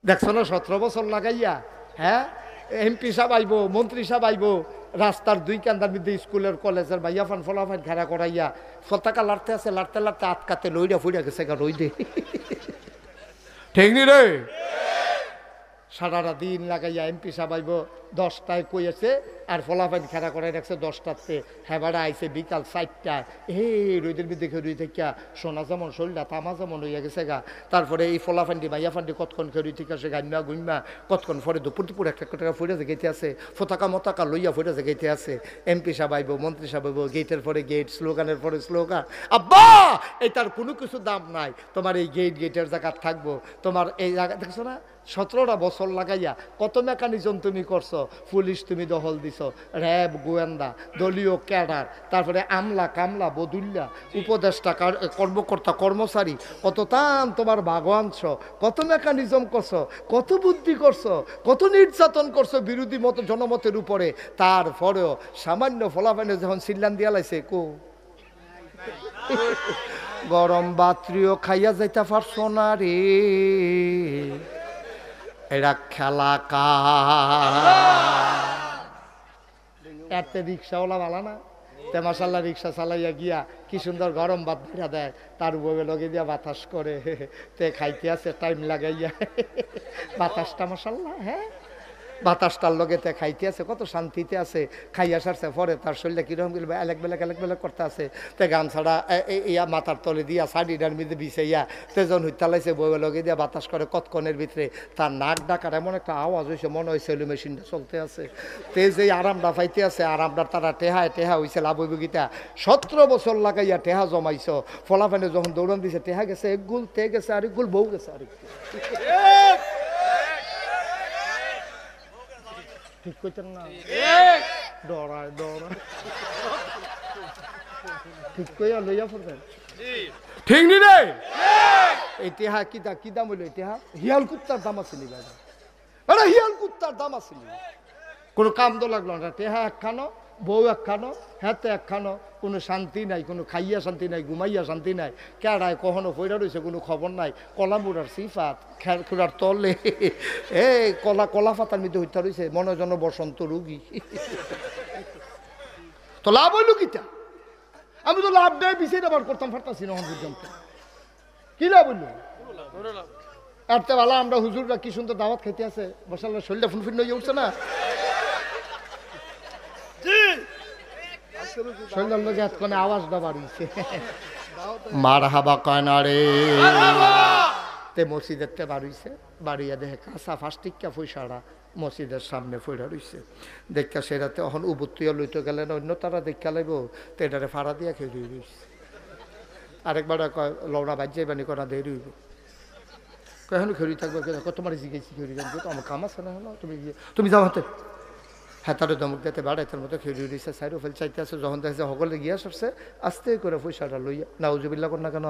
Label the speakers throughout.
Speaker 1: দেখছো না 17 বছর লাগাইয়া, হ্যাঁ এমপি সাহেব আইব, মন্ত্রী সাহেব আইব, রাস্তার দুই কান্দার মধ্যে স্কুলের কলেজের ভাইয়া ফান ফলাফান ঘেরা করাইয়া পতাকা লাড়তে আছে, লাড়তে লাড়তে আটকাতে লইরা ফুইরা গেছে গা রইদে। ঠিক নি রে? সারাটা দিন লাগাইয়া এমপি সাহেব আইব 10টায় কইয়াছে, আর ফলাফান খেলা করাই রাখছে 10টাতে, হেবাড়া আইছে বিকাল 4টায়। রোদের মধ্যে খেয়ে থেকে সোনা যেমন শরীরটা তামা যেমন হইয়া গেছে গা। তারপরে এই ফলাফান্ডি মাইয়া ফান্ডি কতক্ষণ খেয়ে থেকে আসে গাইমা গুইমা, কতক্ষণ পরে দুপুর একটা টাকা ফুটে যেতে আছে, ফতাকা মতাকা লইয়া ফুটে যেতে আছে। এমপি সাহেব আইব, মন্ত্রী সাহেব আইব, গেটের পরে গেট, স্লোগানের পরে স্লোগান। আব্বা এটার কোনো কিছু দাম নাই, তোমার এই গেটের জায়গা থাকবো, তোমার এই জায়গা দেখছো না 17টা বছর লাগাইয়া কত মেকানিজম তুমি করছো, পুলিশ তুমি দখল দিছো, র্যাব গোয়েন্দা, দলীয় ক্যাডার, তারপরে আমলা কামলা বদুল্লা, উপদেষ্টা কর্মকর্তা কর্মচারী, কত তান তোমার ভাগবানছ, কত মেকানিজম করছো, কত বুদ্ধি করছো, কত নির্যাতন করছো বিরোধী মত জনমতের উপরে। তারপরেও সামান্য ফলাফলে যখন সিল্লান দিয়া লাইছে, কো গরম বাত্রিও খাইয়া যাইতে পারছো না রে, এরা খেলা কা এতে রিক্সাওয়ালা ভালো না, তে মাসাল্লাহ রিক্সা চালাইয়া গিয়া কি সুন্দর গরম ভাত ধরা দেয়, তার বউয়ে লগে দিয়া বাতাস করে, তে খাইতে আছে টাইম লাগাইয়া বাতাসটা মাসাল্লাহ, হ্যাঁ বাতাসটার লগে তে খাইতে আছে, কত শান্তিতে আছে। খাইয়া সারছে পরে তার শরীরটা কিরকম এলেক বেলেক করতে আছে, তে গামছাড়া ইয়া মাথার তলে দিয়া শাড়িটার মধ্যে বিছাইয়া তেজন হইতালাইছে, বউয়ে লগে দিয়া বাতাস করে কতক্ষণের ভিতরে তার নাক ডাকার এমন একটা আওয়াজ হয়েছে, মনে হয় সেলু মেশিনটা চলতে আছে। তে যে আরামটা পাইতে আছে, আরামটা তারা টেহা হয়েছে লাভ হইব গীতা। 17 বছর লাগাইয়া টেহা জমাইছ, ফলাফানে যখন দৌড়ান দিছে টেহা গেছে এক গুল, তে গেছে আরেক গুল, বউ গেছে আরেক গুল। ঠিক কইতেন না? ডরায় ঠিক কইয়া লইয়া পড়বেন, ঠিক নি রে? এই টেহা কি দাম হইল? টেহা হিয়াল কুত্তার দাম আছে নি বাবা, আরে হিয়াল কুত্তার দাম আছে নি, কোনো কাম তো লাগলো না। টেহা একখানো, বউ একখানো, হাতে একখানো, কোনো শান্তি নাই, কোনো খাইয়া শান্তি নাই, ঘুমাইয়া শান্তি নাই, কেড়ায় কখনো পয়রা রয়েছে কোনো খবর নাই, কলামুড়ার সিফাত খেরখুড়ার তলে কলা পাতার মধ্যে হইতে রয়েছে, মনে জন বসন্ত রুগী। তো লাভ হইল কিটা? আমি তো লাভ দেয় বিষয় ব্যবহার করতাম পারতাছি না পর্যন্ত, কি লাভ হইল? এরতে ভালো আমরা হুজুররা কি সুন্দর দাওয়াত খাইতে আছে, বসাল্লা শরীরটা ফুনফুন হয়ে উঠছে না, আওয়াজ দাবাড়িছে মারহাবা কয়না রে। তে মসজিদের তে বাড়িছে, বাড়িয়া দেখে কাঁচা ফাস্টিকা পয়সাটা মসজিদের সামনে ফইরা রইছে, দেখা সেরাতে এখন উবুত্তুয়া লইতে গেলেন, অন্য তারা দেখা লাইব, তো এটারে ফাড়া দিয়া খেয়ে রইছে। আরেকবার কয় লৌড়া বাজ্যাই বানি করা দেরি হইব, কেন খেয়ে থাকবে, তোমার জিজ্ঞেসি খেয়ে জানবো তো আমার কাম আছে না, হলো তুমি যাও হাতে, হ্যাঁ তারে দমক দিতে বাড়াইতার মতো খেয়ে দিয়েছে, সাইডও ফেল চাইতে আছে, যখন দেখছে সকলে গিয়া সরছে আস্তে করে পয়সাটা লইয়া নাউজুবিল্লাহ কর না কেন,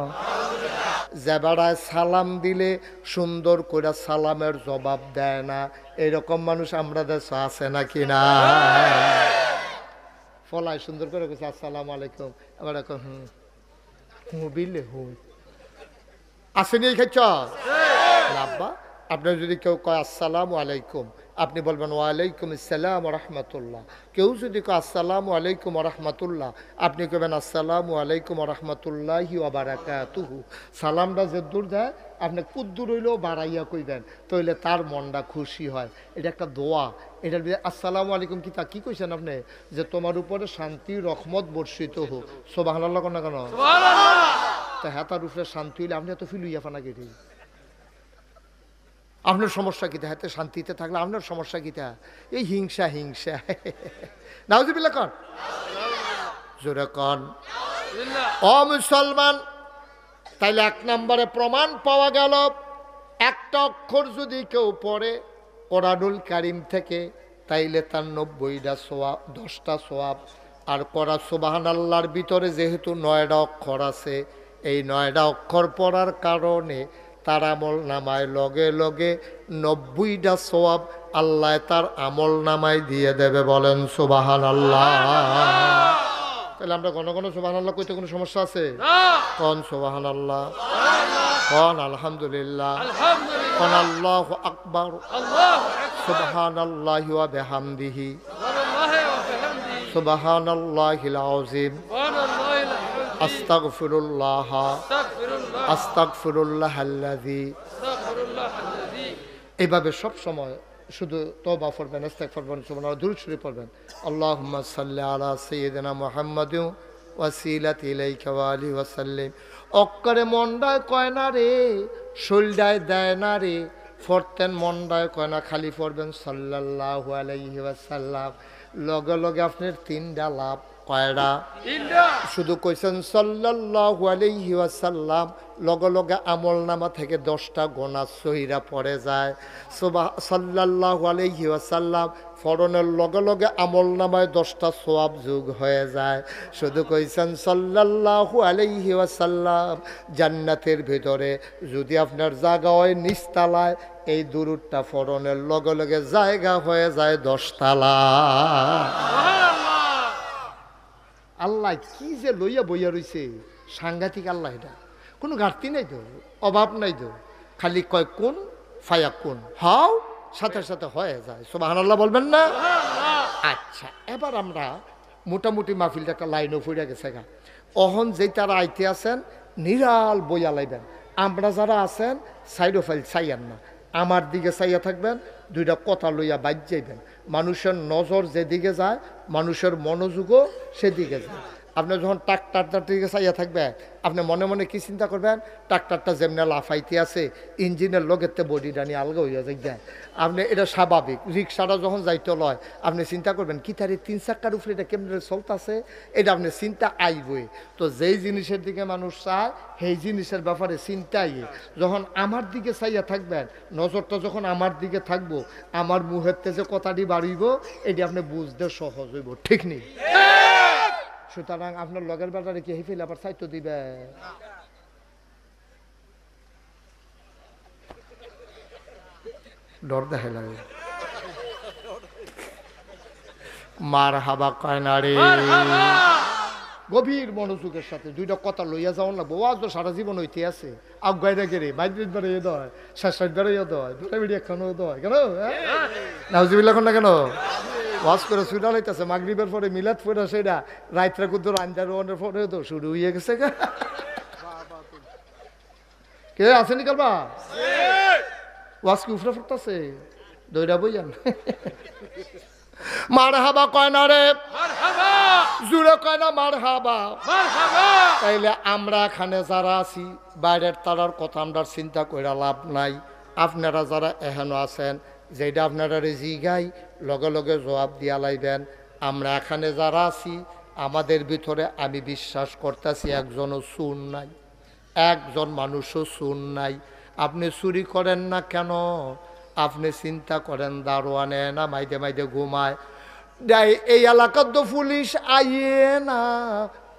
Speaker 1: যে বেড়ায় সালাম দিলে সুন্দর করে সালামের জবাব দেয় না, এরকম মানুষ আমরা দেশ আছে নাকি না? ফলায় সুন্দর করে গেছে আসসালামু আলাইকুম, আবার হুবিলে হুই আসেনি এই খাইছ আব্বা। আপনার যদি কেউ কয় আসসালামু আলাইকুম, আপনি বলবেন ওয়ালাইকুম আসসালাম রহমতুল্লাহ। কেউ যদি কয় আসসালামু আলাইকুম রহমতুল্লাহ, আপনি কবেন আসসালামু আলাইকুম রহমতুল্লাহি ওয়া বারাকাতুহু। সালামটা যে দূর যায় আপনি কুদ্দুর হইলেও বাড়াইয়া কইবেন, তাইলে তার মনটা খুশি হয়। এটা একটা দোয়া, এটার আসসালামু আলাইকুম কি তা কি কইছেন আপনি, যে তোমার উপরে শান্তি রহমত বর্ষিত হোক, সুবহানাল্লাহ কোন না কেন? তা হ্যাঁ তার উপরে শান্তি হইলে আপনি এত ফিল হইয়া ফানা কেটে, আপনার সমস্যা কিতা? হাতে শান্তিতে থাকলে আপনার সমস্যা কিতা? এই হিংসা নাউজুবিল্লাহ কন, জোরে কন ও মুসলমান। তাইলে 1 নম্বরে প্রমাণ পাওয়া গেল, একটা অক্ষর যদি কেউ পড়ে কোরআনুল কারীম থেকে, তাইলে তার 90টা সওয়াব, 10টা সওয়াব। আর পড়া সুবহানাল্লাহর ভিতরে যেহেতু 9টা অক্ষর আছে, এই 9টা অক্ষর পড়ার কারণে তার আমল নামায় লগে লগে 90টা সওয়াব আল্লাহ তার আমল নামায় দিয়ে দেবে। বলেন সুবহানাল্লাহ। তাহলে আমরা ঘন ঘন সুবহানাল্লাহ কইতে কোনো সমস্যা আছে? কোন সুবহানাল্লাহ, কোন আলহামদুলিল্লাহ। কোন আল্লাহু আকবার, সুবহানাল্লাহি ওয়া বিহামদিহি, সুবহানাল্লাহিল আযীম, আস্তাগফিরুল্লাহ, আস্তাগফিরুল্লাহাল্লাযী। এইভাবে সব সময় শুধু তওবা পড়বেন, ইস্তিগফার পড়বেন, সুবহানাল্লাহ, দুরূদ শরীফ পড়বেন। আল্লাহুম্মা সাল্লি আলা সাইয়্যিদিনা মুহাম্মাদিন ওয়াসিলাতি ইলাইকা ওয়া আলিহি ওয়া সাল্লিম। অক্করে মন্ডায় কয় না রে, শৈলডায় দেয় না রে, ফরতেন মন্ডায় কয় না, খালি পড়বেন সাল্লাল্লাহু আলাইহি ওয়াসাল্লাম। লগে লগে আপনার তিনটা লাভ। কয়টা? শুধু কইছেন সাল্লাল্লাহু আলাইহি ওয়াসাল্লাম, লগে লগে আমল নামা থেকে 10টা গোনা সহিরা পড়ে যায়। সাল্লাল্লাহু আলাইহি ওয়াসাল্লাম ফরনের লগে লগে আমল নামায় 10টা সওয়াব যোগ হয়ে যায়। শুধু কইছেন সাল্লাল্লাহু আলাইহি ওয়াসাল্লাম, জান্নাতের ভিতরে যদি আপনার জায়গা হয় নিচতলায়, এই দুরূদটা ফরনের লগে লগে জায়গা হয়ে যায় 10 তালা। আল্লাহ কি যে লইয়া বইয়া রইছে, সাংঘাতিক আল্লাহ। এটা কোনো ঘাটতি নাই তো, অভাব নাই তো, খালি কয় কোন ফায়া কোন, হাও সাথে সাথে হয়ে যায়। সুবহানাল্লাহ বলবেন না? আচ্ছা, এবার আমরা মোটামুটি মাহফিলটা একটা লাইনও ফুড়ে গেছে গা। অহন যেই তারা আইতে আছেন নিরাল বইয়া লাইবেন। আমরা যারা আছেন সাইড ফাইল চাইয়েন না, আমার দিকে চাইয়া থাকবেন, দুইটা কথা লইয়া বাইর যাইবেন। মানুষের নজর যেদিকে যায়, মানুষের মনোযোগও সেদিকে যায়। আপনি যখন ট্রাক্টারটার দিকে চাইয়া থাকবে, আপনি মনে মনে কি চিন্তা করবেন, ট্রাক্টারটা যেমনি লাফাইতে আছে, ইঞ্জিনের লগেতে বডিটা নিয়ে আলগা হইয়া যায়। আপনি এটা স্বাভাবিক। রিক্সাটা যখন যাইতে লয়, আপনি চিন্তা করবেন কি তার 3 চাক্কার উপরে এটা কেমনে চলতেছে, এটা আপনি চিন্তা আইবই। তো যেই জিনিসের দিকে মানুষ চায়, সেই জিনিসের ব্যাপারে চিন্তা আইয়ে। যখন আমার দিকে চাইয়া থাকবেন, নজরটা যখন আমার দিকে থাকবো, আমার মুহের যে কথাটি বাড়িব, এটি আপনি বুঝতে সহজ হইব। ঠিক নেই? সুতরাং আপনার লগের বেটারে কি হেফিল আবার চাইতো দিবে? ডর দেখে লাগে। মার হাবা কয় না রে। গভীর মনোযোগের সাথে দুইটা কথা লইয়া যাও না। বউয়াজ তো সারা জীবন হইতে আছে, আগাই রেখে রে বাইদ্রিত বেড়াইয়া দেয়, শেষ বেড়াইয়া দেয়, বেড়াবেড়ি একখানো দেয়। কেন নাউজুবিল্লাহ এখন না কেন ওয়াজ করে সুরা লাইতেছে, মাগরিবের পরে মিলাদ পড়া, সেটা রাত্রে কুদ্দুর আঞ্জার পরে তো শুরু হয়ে গেছে। কে আসেনি কালবা ওয়াজ কি উফরে ফুটতেছে, দইরা বইয়ান। মার হাবা কয় না রে, জুড়ে কয় না মার হাবা। তাইলে আমরা এখানে যারা আছি, বাইরের তারার কথা আমরা চিন্তা করে লাভ নাই। আপনারা যারা এখানে আছেন, যেটা আপনারা জিগাই লগে লগে জবাব দিয়া লাইবেন। আমরা এখানে যারা আছি, আমাদের ভিতরে আমি বিশ্বাস করতেছি একজনও চুর নাই, একজন মানুষও চুর নাই। আপনি চুরি করেন না কেন? আপনি চিন্তা করেন দারোয়ানে না মাইদে মাইদে ঘুমায়, এই এলাকার তো পুলিশ আইয়ে না,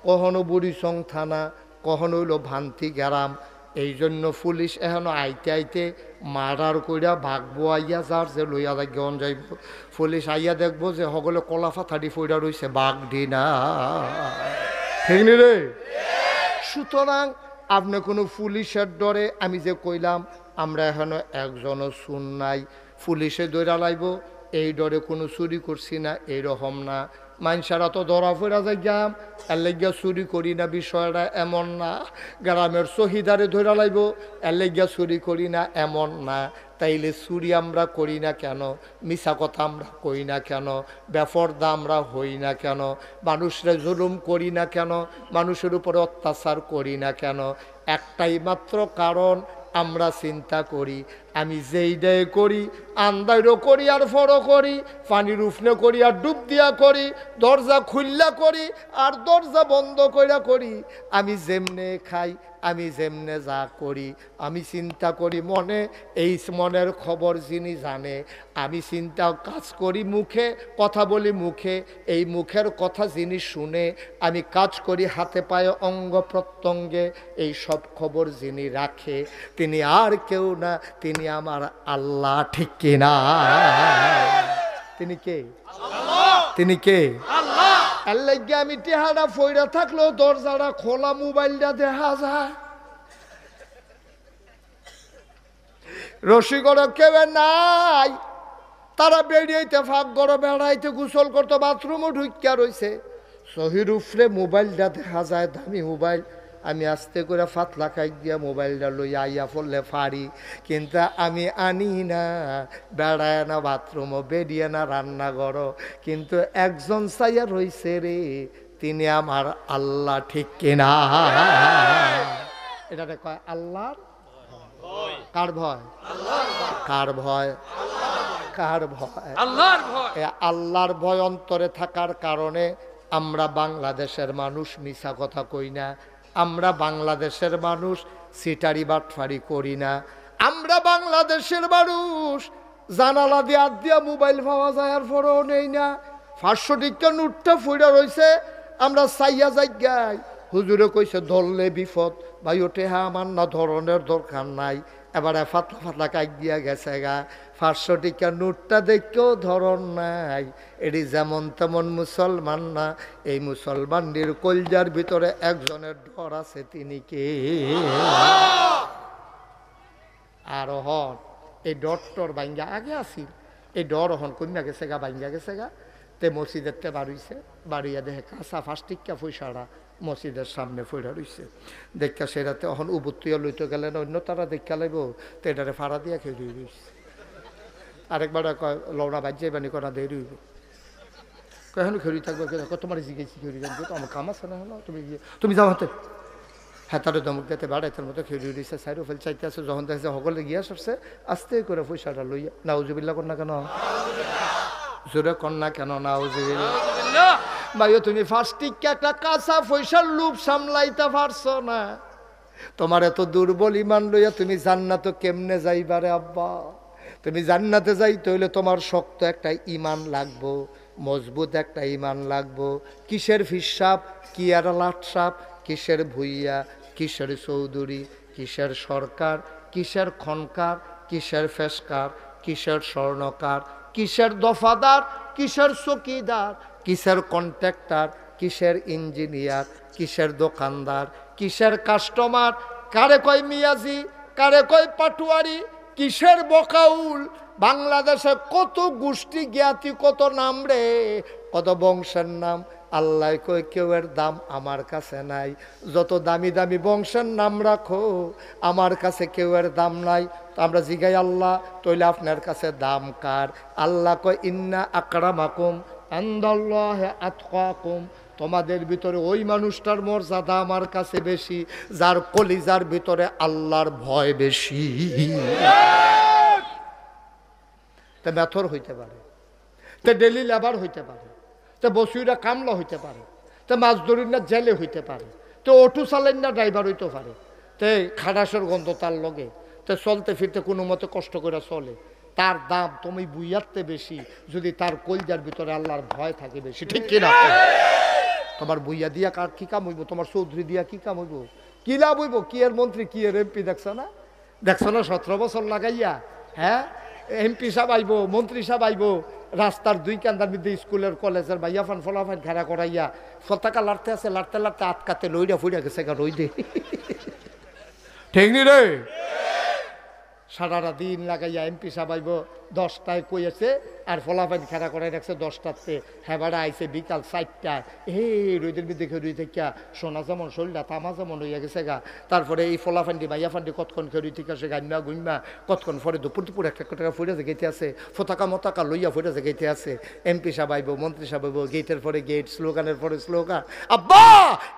Speaker 1: কখনো বুড়িচং থানা, কখনো হইল ভান্তি গ্রাম। এই জন্য পুলিশ এখনো আইতে আইতে মার্ডার কইরা ভাগবো আইয়া, যার যে লইয়া গন যাইব, পুলিশ আইয়া দেখবো যে সকলে কলাফা থাড়ি ফইরা রইছে, বাঘ ডিনা। ঠিক নি রে? সুতরাং আপনি কোনো পুলিশের ডরে, আমি যে কইলাম আমরা এখনো একজনও শুন নাই, পুলিশে দৌড়া লাইব এই ডরে কোনো চুরি করছি না, এইরকম না। মানুষেরা তো ধরা ফেরা যাইয়াম, এর লাগিয়া চুরি করি না, বিষয়টা এমন না। গ্রামের শহীদারে ধরা লাইব, এর লাগিয়া চুরি করি না, এমন না। তাইলে চুরি আমরা করি না কেন? মিছা কথা আমরা কই না কেন? বেপরদা আমরা হই না কেন? মানুষরা জুলুম করি না কেন? মানুষের উপরে অত্যাচার করি না কেন? একটাই মাত্র কারণ, আমরা চিন্তা করি আমি যেইটাই করি, আন্দাইরও করি আর ফরও করি, পানির উফনে করি আর ডুব দিয়া করি, দরজা খুললা করি আর দরজা বন্ধ কইরা করি, আমি যেমনে খাই, আমি যেমনে যা করি, আমি চিন্তা করি মনে, এই মনের খবর যিনি জানে। আমি চিন্তা কাজ করি মুখে, কথা বলি মুখে, এই মুখের কথা যিনি শুনে, আমি কাজ করি হাতে পায়ে অঙ্গ প্রত্যঙ্গে, এই সব খবর যিনি রাখে, তিনি আর কেউ না, তিনি আমার আল্লাহ। ঠিক কিনা? তিনি কে? তিনি কে? এর লাগে আমি টেহারা ফইরা থাকলেও দরজাটা খোলা, মোবাইলটা দেখা যায়। রসিগড় কেউ নাই, তারা বেরিয়েতে ফাঁক গড় বেড়াইতে গোসল করতো, বাথরুমও ঢুকিয়া রয়েছে। সহির উফরে মোবাইলটা দেখা যায়, দামি মোবাইল। আমি আস্তে করে ফাতলা খাই দিয়া মোবাইলটা লইয়া আইয়া পড়লে পারি, কিন্তু আমি আনি না। বেড়ায় না বাথরুমও, বেরিয়ে না রান্নাঘর, কিন্তু একজন চাইয়া রইছে রে, তিনি আমার আল্লাহ, ঠিক কিনা? এটা কয় আল্লাহর কার ভয়? কার ভয়? কার ভয়? আল্লাহর ভয়। আল্লাহর ভয় অন্তরে থাকার কারণে আমরা বাংলাদেশের মানুষ মিছা কথা কই না, আমরা বাংলাদেশের মানুষ সিটারি বাটফারি করি না, আমরা বাংলাদেশের মানুষ জানালা দিয়ে হাত দিয়া মোবাইল পাওয়া যায় আর পরেও নেই না। 500 টাকা নোটটা ফুইরা রইছে, আমরা চাইয়া যাই। হুজুরে কইছে ধরলে বিপদ, ভাই ওঠে হ্যাঁ আমার না ধরনের দরকার নাই। এবারে ফাতলা ফাতলা কাক দিয়া গেছে গা, 500 টাকা নোটটা দেখেও ধরন নাই। এটি যেমন তেমন মুসলমান না, এই মুসলমানদের কলজার ভিতরে একজনের ডর আছে, তিনি কে? আর হন এই ডরটর বাইঙ্গা আগে আসিল, এই ডর হন কন্যা গেছে গা, বাইঙ্গা গেছে গা। তে মসজিদের তে বাড়িছে, বাড়িয়া দেখে কাঁচা 5 টাকা পয়সাটা মসজিদের সামনে ফইরা রইছে। দেখা সেরাতে অহন উবুত্তুয়া লইতে গেলেন, অন্য তারা দেখা লাইব, তো এটারে ফাড়া দিয়া খেয়ে রইছে। আরেকবার কয় লওনা বাজ্যে বানি করা দিয়ে রইব, কেন খেড়ি থাকবে, তোমার জিজ্ঞেসি খেড়ি থাকবে, তো আমার কাম আছে না, হলো তুমি যাও হাতে। হ্যাঁ তারে দমক দিতে বাড়াইতের মতো খেড়ি রইছে, সাইরও ফেল চাইতে আছে। যখন দেখছে সকলে গিয়া সরছে, আস্তে করে পয়সাটা লইয়া, নাউজুবিল্লাহ কন্যা কেন, জোরে কন্যা কেন, নাউজুবিল্লাহ। ভাইও তুমি 5 টাকা একটা কাঁচা পয়সার লোভ সামলাইতে পারছো না, তোমার এত দুর্বল ইমান লইয়া তুমি জান্নাতে কেমনে যাইবারে আব্বা? তুমি জান্নাতে যাইতে হইলে তোমার শক্ত একটা ইমান লাগবো, মজবুত একটা ইমান লাগবো। কিসের ফিসাব, কি আর লাটসাপ, কিসের ভুইয়া, কিসের চৌধুরী, কিসের সরকার, কিসের খনকার, কিসের ফেসকার, কিসের স্বর্ণকার, কিসের দফাদার, কিসের চকিদার, কিসের কন্ট্রাক্টর, কিসের ইঞ্জিনিয়ার, কিসের দোকানদার, কিসের কাস্টমার, কারে কয় মিয়াজি, কারে কয় পাটুয়ারি, কিসের বকাউল। বাংলাদেশে কত গোষ্ঠী জ্ঞাতি, কত নাম রে, কত বংশের নাম। আল্লাহ কই কেউ এর দাম আমার কাছে নাই, যত দামি দামি বংশের নাম রাখো আমার কাছে কেউ এর দাম নাই। তো আমরা জিগাই আল্লাহ তইলে আপনার কাছে দাম কার? আল্লাহ কয় ইন্না আকরামাকুম ইনদাল্লাহি আতকাকুম, তোমাদের ভিতরে ওই মানুষটার মর্যাদা আমার কাছে বেশি যার কলিজার ভিতরে আল্লাহর ভয় বেশি। তে মেথর হইতে পারে, তে ডেলি লেবার হইতে পারে, তে বসুইরা কামলা হইতে পারে, তে মাছ ধরির না জেলে হইতে পারে, তে অটো চালাইন না ড্রাইভার হইতে পারে, তে খাটাসের গন্ধ তার লগে, তে চলতে ফিরতে কোনো মতে কষ্ট করে চলে, তার দাম তুমি বুইয়াতে বেশি যদি তার কলজার ভিতরে আল্লাহর ভয় থাকে বেশি, ঠিক কিনা? তোমার বুইয়া দিয়া কার কি কাম হইব, তোমার চৌধুরী দিয়া কি কাম হইব, কি লাভ হইব? কি এর মন্ত্রী, কি এর এমপি, দেখছো না? 17 বছর লাগাইয়া, হ্যাঁ এমপি সাহেব আইব, মন্ত্রী সাহেব আইব, রাস্তার 2 কান্দার মধ্যে স্কুলের কলেজের ভাইয়া ফান ফলাফান ঘেরা করাইয়া পতাকা লাড়তে আছে, লাড়তে লাড়তে আটকাতে লইরা ফুইরা গেছে গা রইদে, ঠিক নি রে? সারাটা দিন লাগাইয়া এমপি সাহেব আইব, 10টায় কইছে আর ফলাফান খেলা করাই রাখছে 10টাতে, হেবারা আইছে বিকাল 4টায়। রোদের মধ্যে রুই থেকে সোনা যেমন শরীরটা তামা যেমন হইয়া গেছে গা। তারপরে এই ফলাফান্ডি মাইয়া ফান্ডি কতক্ষণ খেয়ে ঠিক আছে, গাইমা গুইমা কতক্ষণ পরে দুপুর দুপুর একটা টাকা ফুটে যেতে আছে, ফতাকা মতাকা লইয়া ফুটে যেতে আছে। এমপি সাহেব আইব, মন্ত্রী সাহেব আইব, গেটের পরে গেট, স্লোগানের পরে স্লোগান। আব্বা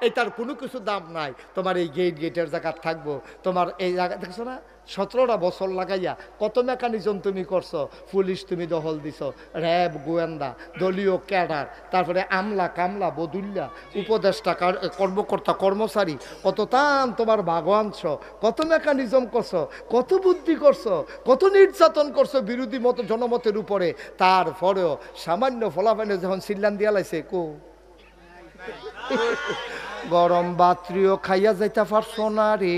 Speaker 1: এটার কোনো কিছু দাম নাই, তোমার এই গেটের জায়গা থাকবো, তোমার এই জায়গা দেখছো না 17টা বছর লাগাইয়া কত মেকানিজম তুমি করছো, পুলিশ তুমি দখল দিছো, র্যাব, গোয়েন্দা, দলীয় ক্যাডার, তারপরে আমলা কামলা বদুল্লা, উপদেষ্টা, কর্মকর্তা কর্মচারী, কত তান তোমার ভাগবানছ, কত মেকানিজম করছো, কত বুদ্ধি করছো, কত নির্যাতন করছো বিরোধী মত জনমতের উপরে। তারপরেও সামান্য ফলাফলে যখন সিল্লান দিয়া লাইছে, কো গরম বাত্রিও খাইয়া যাইতে পারছো না রে,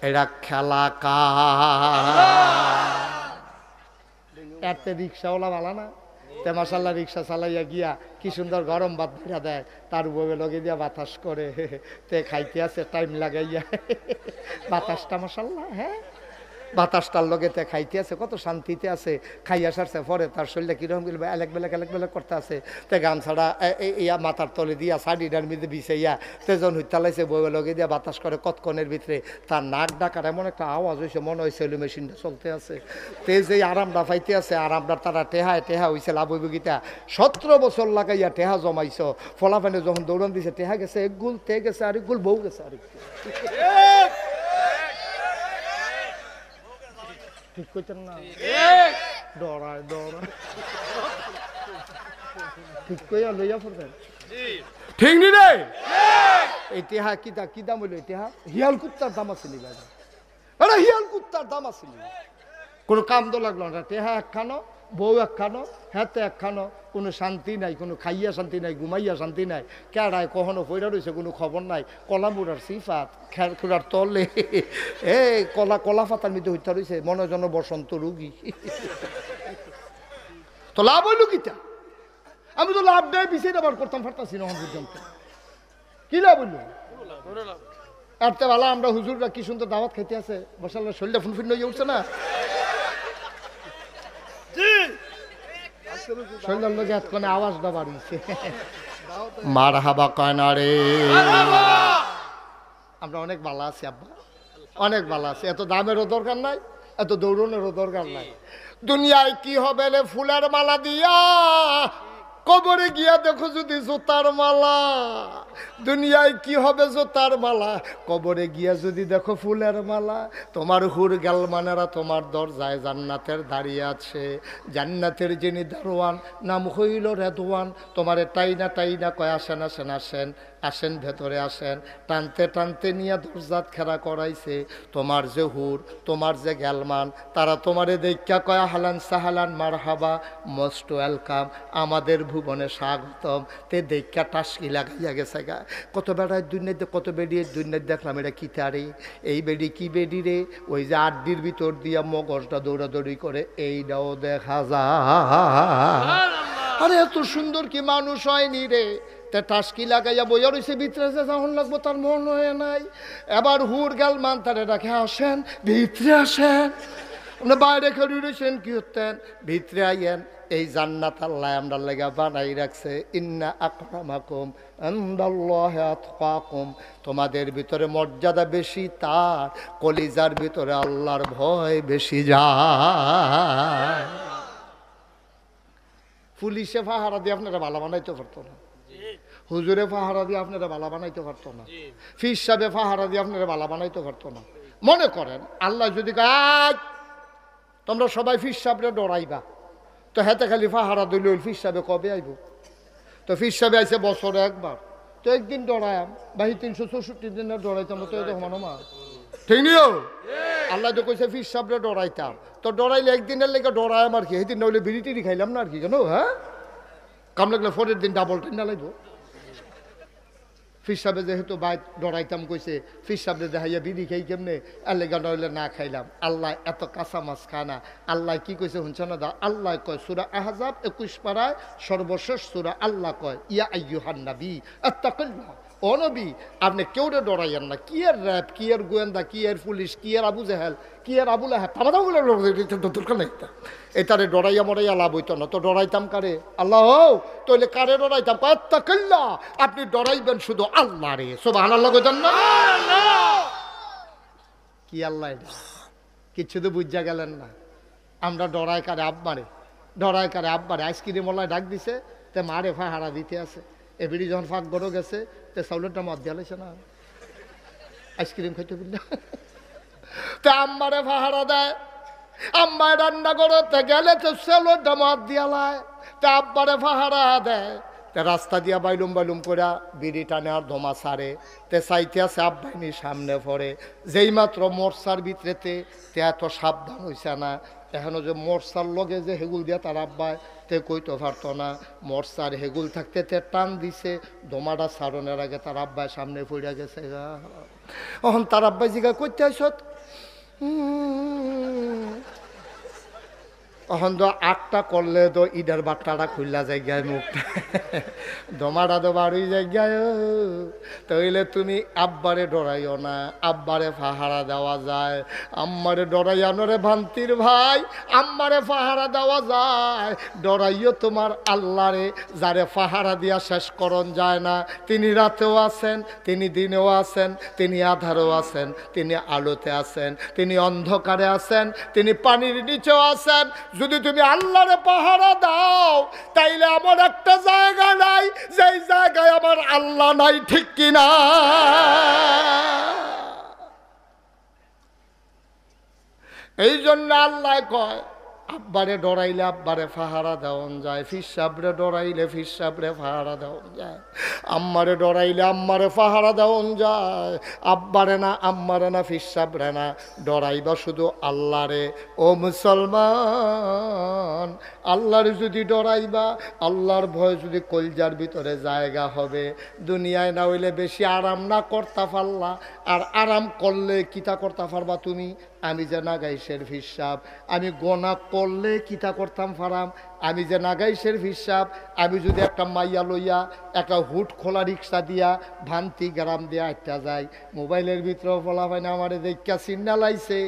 Speaker 1: এরা খেলা কার? এতে রিক্সাওয়ালা ভালো না, তে মাসাল্লাহ রিক্সা চালাইয়া গিয়া কি সুন্দর গরম ভাত ভিড়া দেয়, তার বউয়ে লগে দিয়া বাতাস করে, তে খাইতে আছে টাইম লাগাইয়া বাতাসটা মাসাল্লাহ, হ্যাঁ বাতাসটার লগে তে খাইতে আছে, কত শান্তিতে আছে। খাইয়া সারছে পরে তার শরীরটা কিরকম এলেক বেলেক করতে আছে, তে গামছাড়া ইয়া মাথার তলে দিয়া শাড়িটার মধ্যে বিছাইয়া তেজন হইতালাইছে, বউয়ে লগে দিয়া বাতাস করে কতক্ষণের ভিতরে তার নাক ডাকার এমন একটা আওয়াজ হয়েছে, মনে হয় সেলু মেশিনটা চলতে আছে। তে যে আরামটা পাইতে আছে, আরামটা তারা টেহা হয়েছে লাভ হইব গীতা 17 বছর লাগাইয়া টেহা জমাইছ, ফলাফানে যখন দৌড়ান দিছে টেহা গেছে এক গুল, তে গেছে আরেক গুল, বউ গেছে আরেক গুল। ঠিক কইতেন না? ডরায় ঠিক কইয়া লইয়া পড়বেন, ঠিক নি রে? এই টেহা কি দাম হইল? টেহা হিয়াল কুত্তার দাম আছে নি বাবা, আরে হিয়াল কুত্তার দাম আছে নি, কোনো কাম তো লাগলো না। টেহা একখানো, বউ একখানো, হাতে একখানো, কোনো শান্তি নাই, কোনো খাইয়া শান্তি নাই, ঘুমাইয়া শান্তি নাই, কেড়ায় কখনো পয়রা রয়েছে কোনো খবর নাই, কলামুড়ার সিফাত খের খুঁড়ার তলে কলা পাতার মধ্যে হইতে রয়েছে, মনে যেন বসন্ত রুগী। তো লাভ হইল কিটা? আমি তো লাভ দেয় বিছে আবার করতাম পারতাছি না পর্যন্ত, কি লাভ হইল? আরতে ভালো আমরা হুজুররা কি সুন্দর দাওয়াত খাইতে আছে, বসাল্লা শরীরটা ফুনফুন হয়ে উঠছে না, শরীরের লোক এতক্ষণে আওয়াজটা বাড়িয়েছে, মার হাবা কয় না রে। আমরা অনেক ভালো আছি আব্বা, অনেক ভালো আছি, এত দামেরও দরকার নাই, এত দৌড়নেরও দরকার নাই। দুনিয়ায় কি হবে রে ফুলের মালা দিয়া, কবরে গিয়া দেখো যদি জুতার মালা। দুনিয়ায় কি হবে জুতার মালা, কবরে গিয়া যদি দেখো ফুলের মালা। তোমার হুর গালমানেরা তোমার দরজায় জান্নাতের দাঁড়িয়ে আছে, জান্নাতের যিনি দারোয়ান নাম হইল রেদওয়ান। তোমারে টাইনা কয় আসেন আসেন আসেন আসেন, ভেতরে আসেন। টানতে টানতে নিয়ে দরজাত খেলা করাইছে। তোমার যে হুর, তোমার যে গ্যালমান, তারা তোমারে দেখা কয় হালান সাহালান মারহাবা, মোস্ট ওয়েলকাম, আমাদের ভুবনে স্বাগতম। তে দেখা টাসকি লাগাইয়া গেছে গা। কত বেড়ায় দুনিয়াতে, কত বেড়িয়ে দুনিয়াতে দেখলাম, এটা কি তারে, এই বেড়ি কি বেড়ি রে, ওই যে আড্ডির ভিতর দিয়া মগজটা দৌড়াদৌড়ি করে, এইটাও দেখা যায়। আরে এত সুন্দর কি মানুষ হয়নি রে। তে টাসকি লাগাইয়া বইয়া রয়েছে, ভিতরে যে যখন লাগবো তার মন হয় নাই। এবার হুর গেল মান তারে রাখে, আসেন ভিতরে আসেন, বাইরে খেলে রয়েছেন কি হতেন, ভিতরে আইয়েন। এই জান্নাত আল্লাহ আমরা লেগা বানাই রাখছে, ইন্না আকরামাকুম ইনদাল্লাহি আতকাকুম। তোমাদের ভিতরে মর্যাদা বেশি তার, কলিজার ভিতরে আল্লাহর ভয় বেশি যায়। পুলিশে পাহারা দিয়ে আপনারা ভালো বানাইতে পারতো না, হুজুরে পাহারা দিয়ে আপনারা ভালো বানাইতে পারতো না, ফির সাহেবে পাহারা দিয়ে আপনারা ভালো বানাইতে পারতো না। মনে করেন আল্লাহ যদি আজ তোমরা সবাই ফির সাহেবরে ডরাইবা, তো হাতে খালি পাহারা দিল, ফির সাহেবে কবে আইব? তো ফির সাহেবে আইসে বছরে একবার, তো একদিন ডরায়াম, বাহি 364 দিন ডরাইতাম, তো এরকম মা ঠিক নিও। আল্লাহ তো কইছে ফির সাহেবরে ডরাইতাম, তো ডরাইলে একদিনের লেগে ডরায়াম আর কি, সেদিন নইলে বিড়ি টিড়ি খাইলাম না আর কি, জানো? হ্যাঁ, কাম লাগলে পরের দিন ডাবল টাইম না লাগবো। ফির সাহেবে যেহেতু বাইক ডরাইতাম কইছে, ফির সাহেবে দেখাইয়া বিড়ি খাই কেমনে, আল্লাহ নইলে না খাইলাম। আল্লাহ এত কাঁচা মাছ খায় না। আল্লাহ কি কইছে শুনছ না দা? আল্লাহ কয় সূরা আহজাব 21 পারায় সর্বশেষ সূরা, আল্লাহ কয় ইয়া আইয়ুহান নবী আত্তাকিল্লাহ, ও নবী আপনি কেউরে ডরাইয়েন না। কি এর র্যাব, কি এর গোয়েন্দা, কি এর পুলিশ, কি এর আবু জেহেল, কি এর আবুল আহাব, তামাদাগুলো দরকার নেই। এটারে ডরাইয়া মরাইয়া লাভ হইতো না। তো ডরাইতাম কারে? আল্লাহ। তাহলে কারে ডরাইতাম? আত্তাকিল্লাহ, আপনি ডরাইবেন শুধু আল্লাহ রে। সুবহানাল্লাহ কইতেন না? কি আল্লাহ? এটা কিচ্ছু তো বুঝা গেলেন না। আমরা ডরাই কারে? আব্বারে। ডরাই কারে? আব্বারে। আইসক্রিম ওলায় ডাক দিছে, তে মারে ফাহারা দিতে আছে। এবিডি যখন ফাঁক বড় গেছে, তে চাউলেরটা মদ দিয়া লাইছে না, আইসক্রিম খাইতে বুঝলা, তে আম্মারে ফাহারা দেয়। আম্মায় রান্না করতে গেলে তো চাউলেরটা মদ দিয়া লায়, তে আব্বারে ফাহারা দেয়। তে রাস্তা দিয়া বাইলুম করে বিড়ি টানে আর ধোমা সারে। তে চাইতে আছে আব্বাইনি সামনে পড়ে, যেই মাত্র মোরসার ভিতরেতে তে এত সাবধান হইছে না। এখনো যে মোরসার লগে যে হেগুল দিয়া তার আব্বাই তে কইতে পারতো না। মোরসার হেগুল থাকতে তে টান দিছে, ধোমাটা সারণের আগে তার আব্বাই সামনে পড়ে গেছে। এখন তার আব্বাই জিগা করতে আইসত, এখন তো 8টা করলে তো ইডার বাট্টাটা খুললা জায়গায় মুখটা দমাটা তো বাড়ি জায়গায় তাইলে তুমি আব্বারে ডরাইও না, আব্বারে পাহারা দেওয়া যায়। আম্মারে ডরাইয়ানো রে ভান্তির ভাই, আম্মারে পাহারা দেওয়া যায়। ডরাইও তোমার আল্লাহরে, যারে পাহারা দিয়া শেষ করন যায় না। তিনি রাতেও আছেন, তিনি দিনেও আছেন, তিনি আধারেও আছেন, তিনি আলোতে আছেন, তিনি অন্ধকারে আছেন, তিনি পানির নিচেও আছেন। যদি তুমি আল্লাহরে পাহারা দাও তাইলে আমার একটা জায়গা নাই যেই জায়গায় আমার আল্লাহ নাই, ঠিক কিনা? এই জন্য আল্লাহ কয় আব্বারে ডরাইলে আব্বারে পাহারা দেওয়ান যায়, ফিসাবরে ডরাইলে ফিসাবরে পাহারা দেওয়ান যায়, আম্মারে ডরাইলে আম্মারে পাহারা দেওয়ান যায়। আব্বারে না, আম্মারে না, ফিসাবরে না, ডরাইবা শুধু আল্লাহরে। ও মুসলমান, আল্লাহরে যদি ডরাইবা, আল্লাহর ভয় যদি কলজার ভিতরে জায়গা হবে, দুনিয়ায় না হইলে বেশি আরাম না করতে পারলা। আর আরাম করলে কিতা করতে পারবা তুমি? আমি যে নাগাইশের হিসাব, আমি গোনা করলে কিতা করতাম ফারাম? আমি যে নাগাইশের হিসাব, আমি যদি একটা মাইয়া লইয়া একটা হুট খোলা রিক্সা দিয়া ভান্তি গ্রাম দিয়া একটা যাই, মোবাইলের ভিতরে বলা হয় না আমার দেখা চিন্না লাইছে,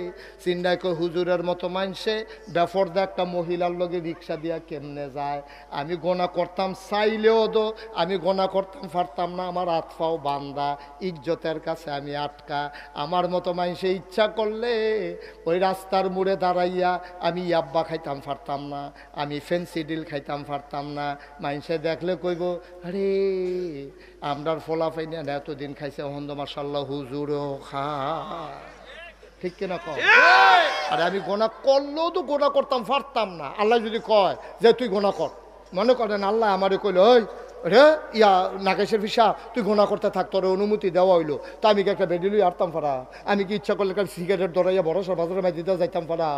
Speaker 1: চিন্নায় কই হুজুরের মতো মানছে বেফরদা একটা মহিলার লগে রিক্সা দিয়া কেমনে যায়। আমি গোনা করতাম চাইলেও তো আমি গোনা করতাম পারতাম না, আমার হাত পাও বান্দা, ইজ্জতের কাছে আমি আটকা। আমার মতো মানছে ইচ্ছা করলে ওই রাস্তার মোড়ে দাঁড়াইয়া আমি ইয়াব্বা খাইতাম পারতাম না, আমি ফেন্সিডিল খাইতাম পারতাম না। মাইনসে দেখলে কইব আরে আমরার ফোলা পাইনি এতদিন খাইছে, হন্দ মাশাল্লাহ হুজুরও খা, ঠিক কিনা কম? আরে আমি গোনা করলেও তো গোনা করতাম পারতাম না। আল্লাহ যদি কয় যে তুই গোনা কর, মনে করেন আল্লাহ আমারে কইল ওই রে ইয়া নাগেশের ভিসা তুই গোনা করতে থাক, তোর অনুমতি দেওয়া হইলো, তা আমি কি একটা বেডিলুই আরতাম পারা? আমি কি ইচ্ছা করলে সিগারেট ধরাইয়া বড় সর বাজারে মাঝে দিতে যাইতাম পারা?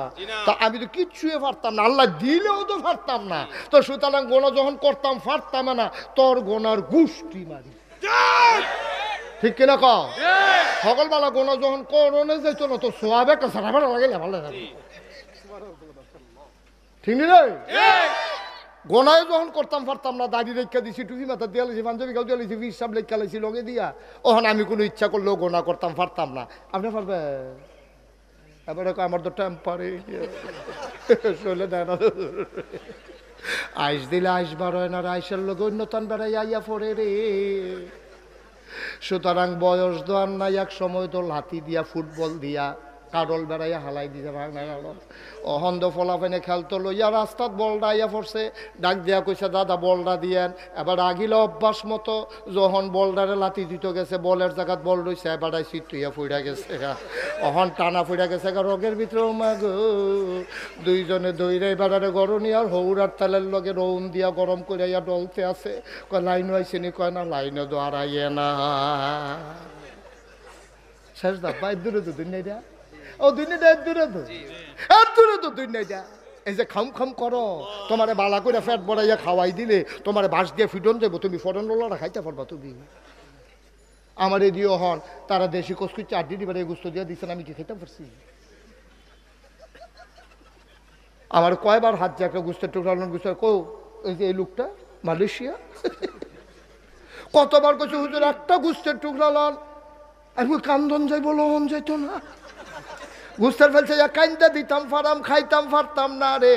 Speaker 1: তা আমি তো কিচ্ছুই পারতাম না, আল্লাহ দিলেও তো পারতাম না। তো সুতরাং গোনা যখন করতাম পারতাম না, তোর গোনার গুষ্টি মারি, ঠিক কিনা ক? সকালবেলা গোনা যখন করনে যাইত না তো সোয়াবে একটা সারা ভাড়া লাগাইলে ভালো লাগে, ঠিক নি রে? গোনায় যখন করতাম পারতাম না, দাড়ি রেখা দিছি, টুপি মাথা দিয়ে লাইছি, পাঞ্জাবি গাও দিয়ে লাইছি, হিসাব লেখা লাইছি লগে দিয়া, ওখানে আমি কোনো ইচ্ছা করলেও গোনা করতাম পারতাম না। আপনি পারবে? এবারে আমার তো টেম্পারে চলে দেয় না, আইস দিলে আইস বার হয় না, আইসের লোক অন্যতন বেড়াই আইয়া পড়ে রে। সুতরাং বয়স দোয়ার নাই, এক সময় তো লাথি দিয়া ফুটবল দিয়া কাডল বেড়াইয়া হালাই দিছে ভাঙনা কাডল। অহন্দ ফলাফেনে খেলতো লইয়া রাস্তাত বলটা আইয়া পড়ছে, ডাক দিয়া কইছে দাদা বলটা দিয়েন। এবার আগিলে অভ্যাস মতো যখন বলডারে লাথি দিতে গেছে, বলের জায়গাত বল রয়েছে, এবার সিটুইয়া ফুইরা গেছে, অহন টানা ফুইরা গেছে রোগের ভিতরে। মাগ দুইজনে দইরে বেড়ারে গরনি আর হৌরার তালের লগে রৌন দিয়া গরম করিয়া ডলতে আছে। কয় লাইন আইসেনি? কয় না লাইনে তো আর আইয়ে না। শেষ দা পাই দূরে তো দুনিয়া, ও দুনিয়া দূরে তো, দূরে তো দুনিয়া। এই যে খাম খাম করো, তোমারে বালা করে ফ্যাট বড়াইয়া খাওয়াই দিলে তোমারে বাঁশ দিয়ে ফিটন দেবো, তুমি ফরেন রোলারা খাইতে পারবা তুমি? আমার এদিও হন তারা দেশি কসকু চারটি দিবার গুস্ত দিয়ে দিচ্ছেন, আমি কি খেতে পারছি? আমার কয়বার হাত যে একটা গুস্তের টুকরা গুস্ত কো, এই যে এই লোকটা মালয়েশিয়া কতবার কইছে হুজুর একটা গুস্তের টুকরা লন, আমি কান্দন যাইব, লহন যাইতো না, গুস্তের ফেলছে কাইন্দা দিতাম ফারাম, খাইতাম পারতাম না রে।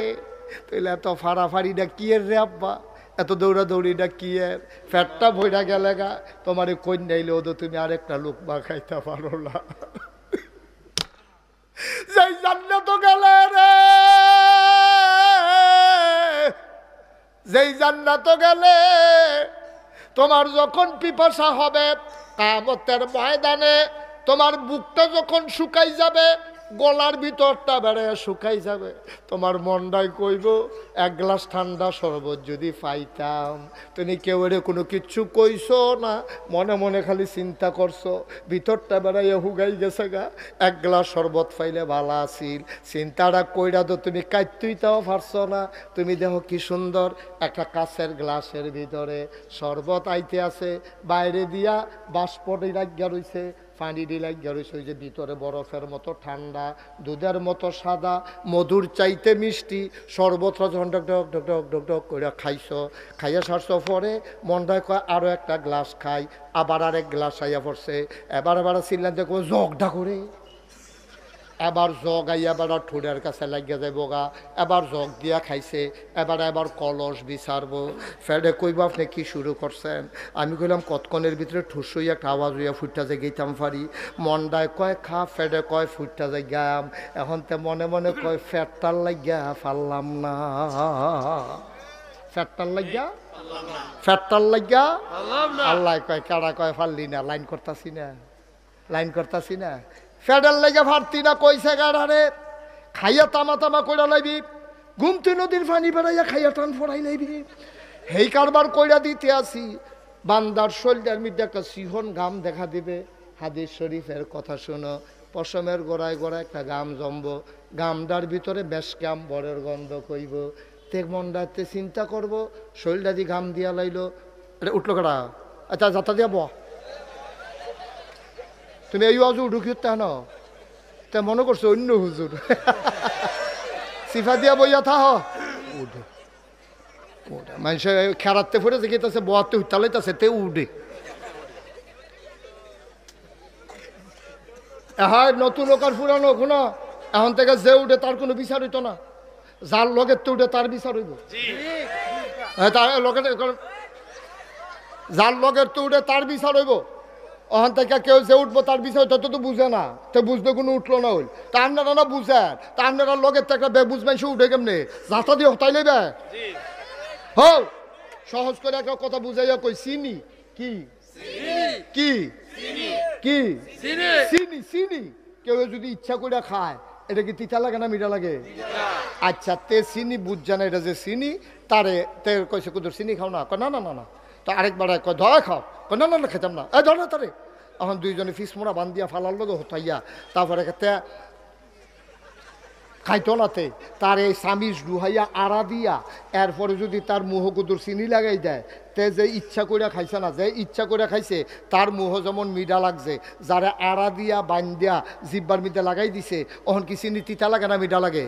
Speaker 1: তাইলে এত ফাড়াফাড়িটা কি এর রে আব্বা, এত দৌড়া দৌড়িটা কি এর? ফ্যাটটা ভইরা গেলে গা, তোমার কই নাইলে ওদের তুমি আরেকটা লোক বা খাইতে পারো না। যেই জান্নাত গেলে রে, যেই জান্নাত গেলে তোমার যখন পিপাসা হবে কিয়ামতের ময়দানে, তোমার বুকটা যখন শুকাই যাবে, গলার ভিতরটা বেড়ে শুকাই যাবে, তোমার মনটাই কইব এক গ্লাস ঠান্ডা শরবত যদি পাইতাম। তুমি কেউ এর কোনো কিচ্ছু কইছো না, মনে মনে খালি চিন্তা করছো, ভিতরটা বেড়াইয়া হুগাই গেছে গা, এক গ্লাস শরবত পাইলে ভালো আছিল। চিন্তাটা কইরা তো তুমি কাইতুইতাও পারছো না। তুমি দেখো কি সুন্দর একটা কাঁচের গ্লাসের ভিতরে শরবত আইতে আছে, বাইরে দিয়া বাষ্পটি রাখিয়া রইছে, পানি দিলাই গেছে ওই যে ভিতরে বরফের মতো ঠান্ডা, দুধের মতো সাদা, মধুর চাইতে মিষ্টি শরবতটা যখন ডক ডক ডক ডক ডক ডক করে খাইছো, খাইয়া সারছো পরে মনটায় কয় আরও একটা গ্লাস খাই, আবার আরেক গ্লাস আইয়া পড়ছে, এবার চিল্লান দেখো জগটা করে, এবার জগ আইয়া এবার ঠোঁটের কাছে লাগিয়ে যাইব গা, এবার জগ দিয়া খাইছে, এবার কলস বিচারবো। ফেডে কইব আপনি কি শুরু করছেন? আমি কইলাম কতক্ষণের ভিতরে ঠুস হইয়া একটা আওয়াজ হইয়া ফুটটা যে গেতাম পারি। মনটায় কয় খা, ফেডে কয় ফুটটা যে গাম। এখন তে মনে মনে কয় ফ্যাটটার লাগিয়া পারলাম না, ফ্যাটটার লাগিয়া, ফ্যাটটার লাগিয়া আল্লাহ কয় কারা কয় পারলি না, লাইন করতাছি না, লাইন করতাছি না, ফেডার লেগে ভারতি না কইছে গাড়ারে খাইয়া তামা তামা কইরা লাইবি, গুমতি নদীর পানি বেড়াইয়া খাইয়া টান ফড়াই লাইবি, হেই কারবার কইরা দিতে আসি। বান্দার শরীরের মধ্যে একটা সিহন ঘাম দেখা দিবে, হাদিস শরীফের কথা শুনো, পশমের গোড়ায় গোড়ায় একটা গাম জমব, গামটার ভিতরে বেশ গাম বরের গন্ধ কইব, তে মনটাতে চিন্তা করব শরীরটা দিয়ে ঘাম দিয়া লাইলো, উঠলো কাটা, আচ্ছা যাতা দিয়া ব তুমি এই হুজুর ঢুকিতে না, তা মনে করছো অন্য হুজুর সিফা দিয়া বইয়া থাহ উঠে, মানুষ খেরাতে ফুটেছে গেতেছে বয়াতে উঠালাইতেছে তে উঠে। হ্যাঁ নতুন লোক আর পুরানো কোনো এখন থেকে যে উঠে তার কোনো বিচার হইতো না, যার লগের তো উঠে তার বিচার হইব, তার লগের যার লগের তো উঠে তার বিচার হইব। ওখান থেকে কেউ যে উঠবো তার বিষয় তত তো বুঝে না, তো বুঝতে কোনো উঠলো না হইল, তা আপনারা না বুঝেন, তা আপনারা লগের তো একটা বেবুঝ মানুষ উঠে কেমনে যাতা দিয়ে হতাই নেবে। হও সহজ করে একটা কথা বুঝাইয়া কই, চিনি কি কি কি চিনি, চিনি কেউ যদি ইচ্ছা করে খায় এটা কি তিতা লাগে না মিঠা লাগে? আচ্ছা তে চিনি বুঝছে না এটা যে চিনি, তারে তে কইছে কুদুর চিনি খাও না, না না না না, তো আরেকবার কয় ধরা খাও, না না না খেতাম না, এ ধর না তারে। এখন দুইজনে ফিস মোড়া বান দিয়া ফালার লোক হতাইয়া তারপরে খাইতো নাতে তার এই সামিজ ডুহাইয়া আড়া দিয়া এরপরে যদি তার মুহ কুদুর চিনি লাগাই দেয়, তে যে ইচ্ছা করে খাইছে না, যে ইচ্ছা করে খাইছে তার মুহ যেমন মিডা লাগছে, যারা আড়া দিয়া বান দিয়া জিব্বার মিডা লাগাই দিছে, ওহন কি চিনি তিতা লাগে না মিডা লাগে?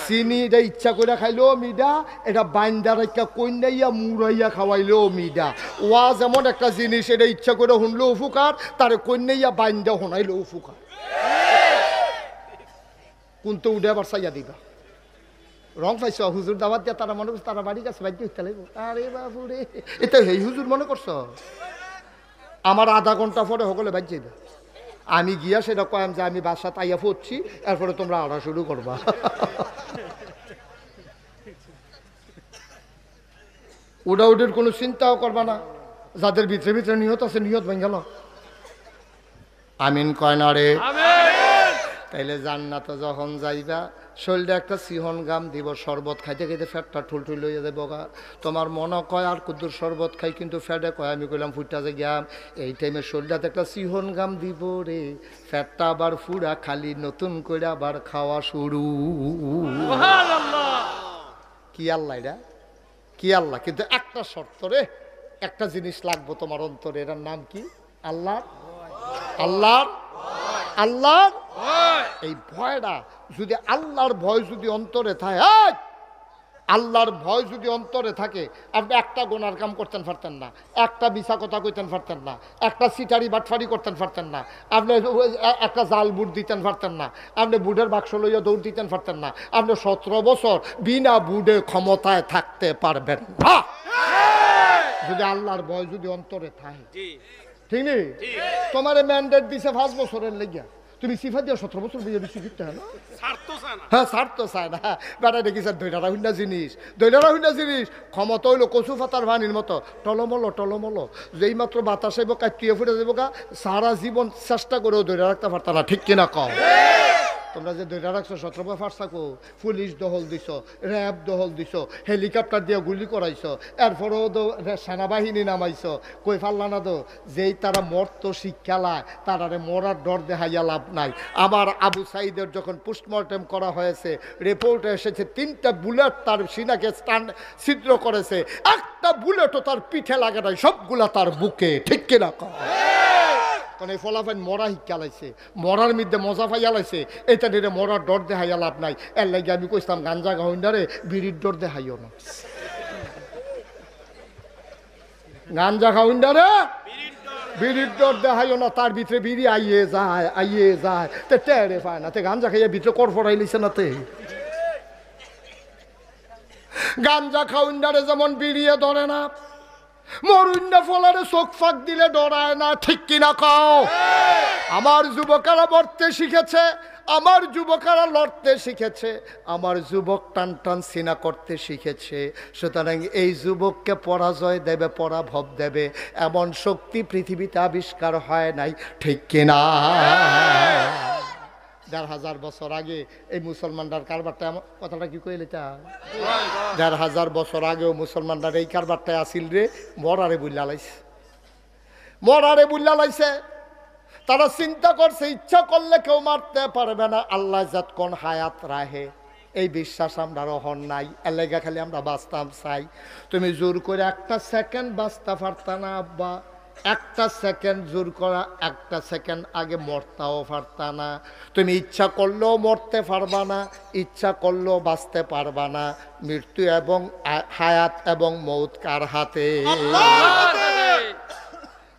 Speaker 1: চিনি এটা ইচ্ছা করে খাইলেও মিডা, এটা বাইন্দা রাখা কইনাইয়া মুড়াইয়া খাওয়াইলেও মিডা। ওয়া যেমন একটা জিনিস, এটা ইচ্ছা করে শুনলেও উপকার, তারে কইনাইয়া বাইন্দা শোনাইলেও উপকার। কোনটা উঠে আবার চাইয়া দিবা রং পাইছ হুজুর দাবাত দিয়া, তারা মনে করছে তারা বাড়ি কাছে বাধ্য হইতে লাগবো। আরে বাবু রে, এটা হেই হুজুর মনে করছ? আমার আধা ঘন্টা পরে সকলে বাদ যাইবে, আমি গিয়া সেটা কয়াম যে আমি বাসা তাইয়া পড়ছি, এরপরে তোমরা আড়া শুরু করবা। উডা উডের কোনো চিন্তাও করবা না, যাদের ভিতরে ভিতরে নিহত আছে নিহত ভেঙে গেল, আমিন কয় না রে? তাইলে জান্নাতে যখন যাইবা শরীরে একটা সিহন গাম দিব, শরবত খাইতে খাইতে ফ্যাটটা ঠুলঠুল লইয়া যাবো গা। তোমার মনে কয় আর কুদ্দুর শরবত খাই, কিন্তু ফ্যাটে কয় আমি কইলাম ফুটটা যে গাম, এই টাইমে শরীরটাতে একটা সিহন গাম দিব রে, ফ্যাটটা আবার ফুরা খালি নতুন করে আবার খাওয়া শুরু। কি আল্লাহ এটা, কি আল্লাহ! কিন্তু একটা শর্ত রে, একটা জিনিস লাগবো তোমার অন্তরে, এটার নাম কি? আল্লাহর, আল্লাহর, আল্লাহর এই ভয়টা যদি, আল্লাহর ভয় যদি অন্তরে থাকে, আল্লাহর ভয় যদি অন্তরে থাকে, আপনি একটা গোনার কাম করতেন পারতেন না, একটা মিছা কথা কইতেন পারতেন না, একটা সিটারি বাটফারি করতেন পারতেন না, আপনি একটা জাল বুট দিতেন পারতেন না, আপনি বুটের বাক্স লইয়া দৌড় দিতেন পারতেন না, আপনি 17 বছর বিনা বুটে ক্ষমতায় থাকতে পারবেন না যদি আল্লাহর ভয় যদি অন্তরে থাকে। ঠিক নেই? তোমার ম্যান্ডেট দিছে 5 বছরের লেগিয়া, তুমি সিফা দিয়ে 17 বছর বিয়ে দিচ্ছি দিতে হয় না? হ্যাঁ স্বার্থ চায় না, বেটা দেখি স্যার দৈটারা হুন্ডা জিনিস, দৈটারা হুন্ডা জিনিস, ক্ষমতা হইলো কচু পাতার ভানির মতো টলমলো টলমলো, যেই মাত্র বাতাস আইব কাটিয়ে ফুটে যাবো গা, সারা জীবন চেষ্টা করেও ধরে রাখতে পারতাম না। ঠিক কিনা কম? তোমরা যে ধরে রাখছো 17 বছর ফার্স্টাকো, পুলিশ দহল দিছ, র্যাব দহল দিছ, হেলিকপ্টার দিয়ে গুলি করাইছো, এরপরেও তো সেনাবাহিনী নামাইছো, কই ফাল্লা না তো যেই তারা মর্ত শিক্ষালায় তারারে মরার ডর দেখাইয়া লাভ নাই। আমার আবু সাইদের যখন পোস্টমর্টেম করা হয়েছে, রিপোর্টে এসেছে 3টা বুলেট তার সিনাকে ছিদ্র করেছে, একটা বুলেটও তার পিঠে লাগে নাই, সবগুলা তার বুকে। ঠিক কিনা? কারণ এই ফলাফাইন মরা শিক্ষা লাইছে, মরার মধ্যে মজা পাইয়া লাইছে, এটা নিয়ে মরার ডর দেখাইয়া লাভ নাই। এর লাগে আমি কইতাম গাঞ্জা গাউন্ডারে বিড়ির ডর দেখাইও না, গাঞ্জা খাউন্ডারে বিড়ির ডর দেখাইও না। তার ভিতরে বিড়ি আইয়ে যায় তে টেরে পায় না, তে গাঞ্জা খাইয়া ভিতরে কর ফরাই লিছে না। তে গাঞ্জা খাউন্ডারে যেমন বিড়িয়ে ধরে না, মরুন্ডা ফলারে চোখ ফাঁক দিলে ডরায় না, ঠিক কিনা কও? আমার যুবকেরা মরতে শিখেছে, আমার যুবকেরা লড়তে শিখেছে, আমার যুবক টান টান সিনা করতে শিখেছে। সুতরাং এই যুবককে পরাজয় দেবে, পরাভব দেবে এমন শক্তি পৃথিবীতে আবিষ্কার হয় নাই, ঠিক কিনা? ১,৫০০ বছর আগে এই মুসলমানটার কারবারটা, কথাটা কি কইলে তা ১,৫০০ বছর আগেও মুসলমানটার এই কারবারটাই আসিল রে, মরারে বুল্লা লাইছে, মরারে বুল্লা লাইছে। তারা চিন্তা করছে ইচ্ছা করলে কেউ মারতে পারবে না, আল্লাহ যতক্ষণ হায়াত রাহে এই বিশ্বাস আমরা রহন নাই। এলাকা খালি আমরা বাঁচতাম চাই। তুমি জোর করে একটা সেকেন্ড বাঁচতে পারতা না আব্বা, একটা সেকেন্ড জোর করা, একটা সেকেন্ড আগে মরতাও পারতা না। তুমি ইচ্ছা করলেও মরতে পারবা না, ইচ্ছা করলেও বাঁচতে পারবা না। মৃত্যু এবং হায়াত এবং মৌত কার হাতে?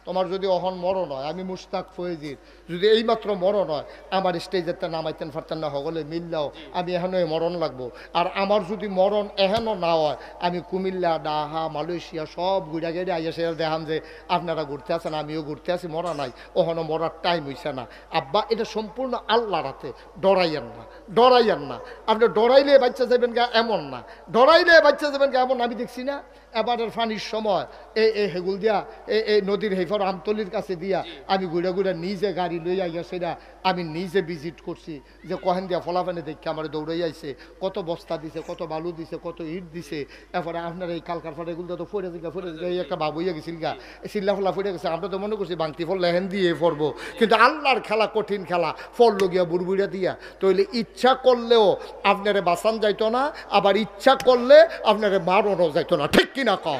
Speaker 1: তোমার যদি অহন মরণ হয়, আমি মুশতাক ফয়েজির যদি এইমাত্র মরণ হয়, আমার স্টেজেতে নামাইতেন পারতেন না, সকলে মিললেও আমি এখানে মরণ লাগবো। আর আমার যদি মরণ এহেনও না হয়, আমি কুমিল্লা, ডাহা, মালয়েশিয়া সব ঘুরা গেড়ে আইয়া সে দেখাম যে আপনারা ঘুরতে আসেন, আমিও ঘুরতে আসি, মরা নাই, ওখানে মরার টাইম হইছে না। আব্বা এটা সম্পূর্ণ আল্লাহর হাতে, ডরাইয়েন না, ডরাইয়েন না। আপনি ডরাইলে বাচ্চা যাবেন গা এমন না, ডরাইলে বাচ্চা যাবেন গা এমন। আমি দেখছি না এবারের ফানির সময় এই হেগুল দিয়া এই নদীর হেফার আমতলির কাছে দিয়া আমি ঘুরে ঘুরে নিজে গাড়ি লই আইয়া সেটা আমি নিজে ভিজিট করছি, যে কহেন দিয়া ফলাফানে দেখে আমার দৌড়াই আইছে, কত বস্তা দিছে, কত বালু দিছে, কত ইট দিছে। এরপরে আপনার এই কালকার ফাটা এগুলো তো ফরে এই একটা বাবু হইয়া গেছিল গা, চিল্লা ফলা ফরে গেছে। আমরা তো মনে করছি বাংতি ফল লেহেন দিয়ে পড়বো, কিন্তু আল্লাহর খেলা কঠিন খেলা, ফল লগিয়া বুড়বুড়িয়া দিয়া। তাইলে ইচ্ছা করলেও আপনারে বাঁচান যাইতো না, আবার ইচ্ছা করলে আপনারে মারণও যাইতো না, ঠিক কিনা কম?